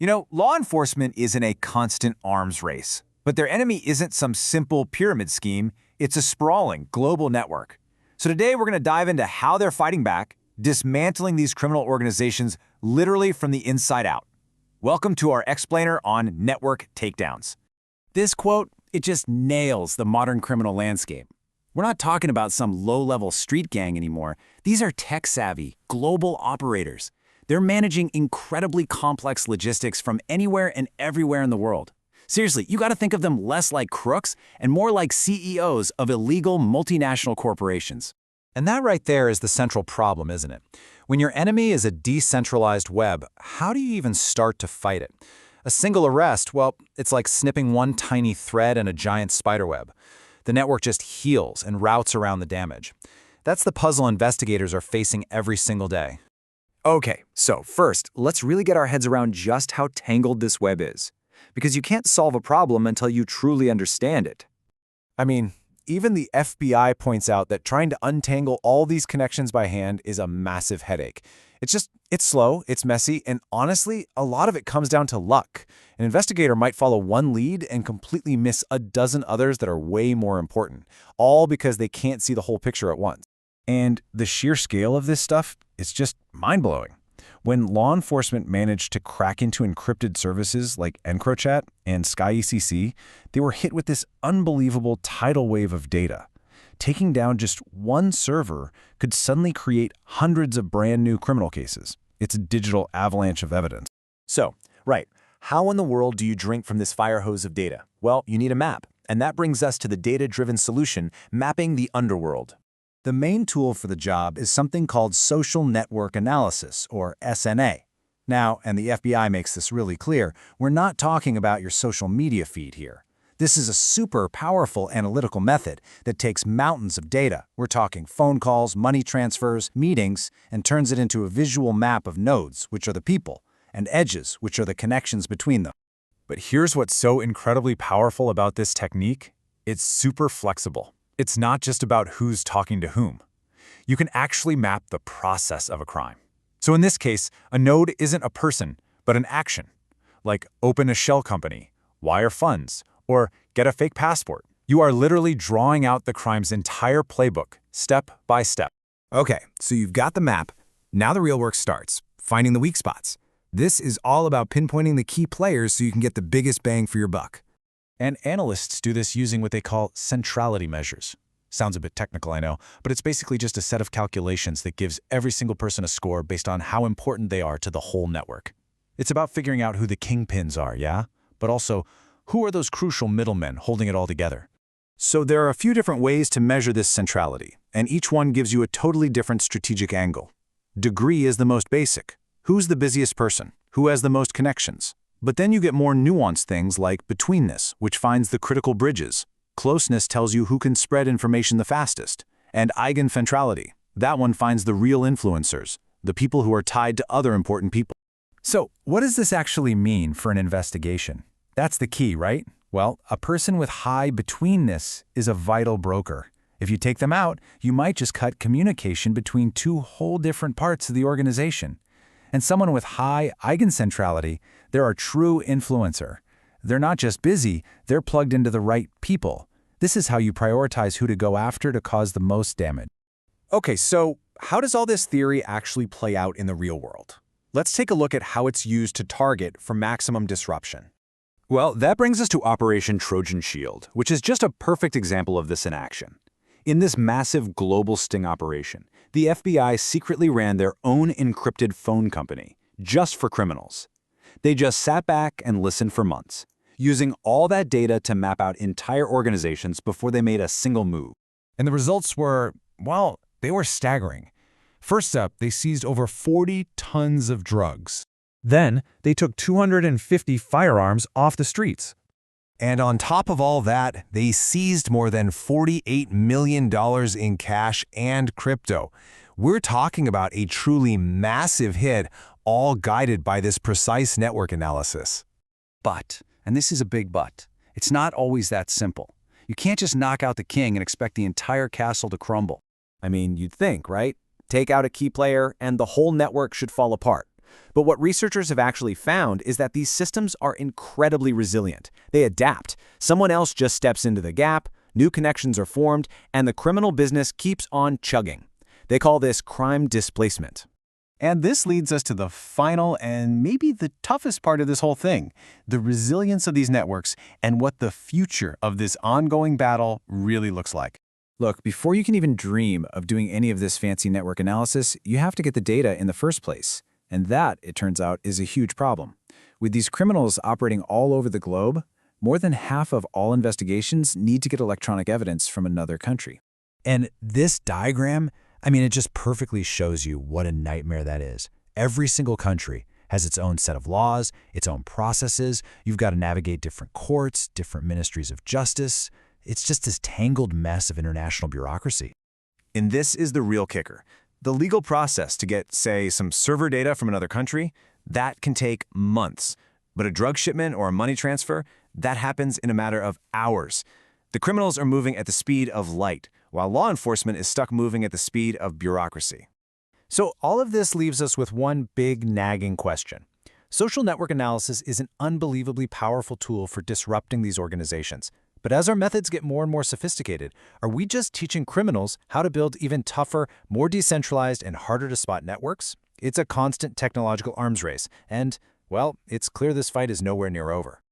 Law enforcement is in a constant arms race, but their enemy isn't some simple pyramid scheme, it's a sprawling global network. So today we're going to dive into how they're fighting back, dismantling these criminal organizations literally from the inside out. Welcome to our explainer on network takedowns. This quote, it just nails the modern criminal landscape. We're not talking about some low-level street gang anymore. These are tech-savvy, global operators. They're managing incredibly complex logistics from anywhere and everywhere in the world. Seriously, you got to think of them less like crooks and more like CEOs of illegal multinational corporations. And that right there is the central problem, isn't it? When your enemy is a decentralized web, how do you even start to fight it? A single arrest, well, it's like snipping one tiny thread in a giant spiderweb. The network just heals and routes around the damage. That's the puzzle investigators are facing every single day. Okay, so first, let's really get our heads around just how tangled this web is. Because you can't solve a problem until you truly understand it. I mean, even the FBI points out that trying to untangle all these connections by hand is a massive headache. It's slow, it's messy, and honestly, a lot of it comes down to luck. An investigator might follow one lead and completely miss a dozen others that are way more important, all because they can't see the whole picture at once. And the sheer scale of this stuff is just mind-blowing. When law enforcement managed to crack into encrypted services like EncroChat and SkyECC, they were hit with this unbelievable tidal wave of data. Taking down just one server could suddenly create hundreds of brand new criminal cases. It's a digital avalanche of evidence. So, how in the world do you drink from this fire hose of data? Well, you need a map, and that brings us to the data-driven solution, mapping the underworld. The main tool for the job is something called social network analysis, or SNA. Now, and the FBI makes this really clear, we're not talking about your social media feed here. This is a super powerful analytical method that takes mountains of data. We're talking phone calls, money transfers, meetings, and turns it into a visual map of nodes, which are the people, and edges, which are the connections between them. But here's what's so incredibly powerful about this technique. It's super flexible. It's not just about who's talking to whom. You can actually map the process of a crime. So in this case, a node isn't a person, but an action, like open a shell company, wire funds, or get a fake passport. You are literally drawing out the crime's entire playbook, step by step. Okay, so you've got the map. Now the real work starts, finding the weak spots. This is all about pinpointing the key players so you can get the biggest bang for your buck. And analysts do this using what they call centrality measures. Sounds a bit technical, I know, but it's basically just a set of calculations that gives every single person a score based on how important they are to the whole network. It's about figuring out who the kingpins are, yeah? But also, who are those crucial middlemen holding it all together? So there are a few different ways to measure this centrality, and each one gives you a totally different strategic angle. Degree is the most basic. Who's the busiest person? Who has the most connections? But then you get more nuanced things like betweenness, which finds the critical bridges. Closeness tells you who can spread information the fastest. And eigencentrality, that one finds the real influencers, the people who are tied to other important people. So, what does this actually mean for an investigation? That's the key, right? Well, a person with high betweenness is a vital broker. If you take them out, you might just cut communication between two whole different parts of the organization. And someone with high eigencentrality, they're a true influencer. They're not just busy, they're plugged into the right people. This is how you prioritize who to go after to cause the most damage. Okay, so how does all this theory actually play out in the real world? Let's take a look at how it's used to target for maximum disruption. Well, that brings us to Operation Trojan Shield, which is just a perfect example of this in action. In this massive global sting operation, the FBI secretly ran their own encrypted phone company, just for criminals. They just sat back and listened for months, using all that data to map out entire organizations before they made a single move. And the results were, well, they were staggering. First up, they seized over 40 tons of drugs. Then, they took 250 firearms off the streets. And on top of all that, they seized more than $48 million in cash and crypto. We're talking about a truly massive hit, all guided by this precise network analysis. But, and this is a big but, it's not always that simple. You can't just knock out the king and expect the entire castle to crumble. I mean, you'd think, right? Take out a key player and the whole network should fall apart. But what researchers have actually found is that these systems are incredibly resilient. They adapt. Someone else just steps into the gap, new connections are formed, and the criminal business keeps on chugging. They call this crime displacement. And this leads us to the final and maybe the toughest part of this whole thing, the resilience of these networks and what the future of this ongoing battle really looks like. Look, before you can even dream of doing any of this fancy network analysis, you have to get the data in the first place. And that, it turns out, is a huge problem. With these criminals operating all over the globe, more than half of all investigations need to get electronic evidence from another country. And this diagram, it just perfectly shows you what a nightmare that is. Every single country has its own set of laws, its own processes. You've got to navigate different courts, different ministries of justice. It's just this tangled mess of international bureaucracy. And this is the real kicker. The legal process to get, say, some server data from another country, that can take months. But a drug shipment or a money transfer, that happens in a matter of hours. The criminals are moving at the speed of light, while law enforcement is stuck moving at the speed of bureaucracy. So all of this leaves us with one big nagging question. Social network analysis is an unbelievably powerful tool for disrupting these organizations. But as our methods get more and more sophisticated, are we just teaching criminals how to build even tougher, more decentralized, and harder to spot networks? It's a constant technological arms race, and, well, it's clear this fight is nowhere near over.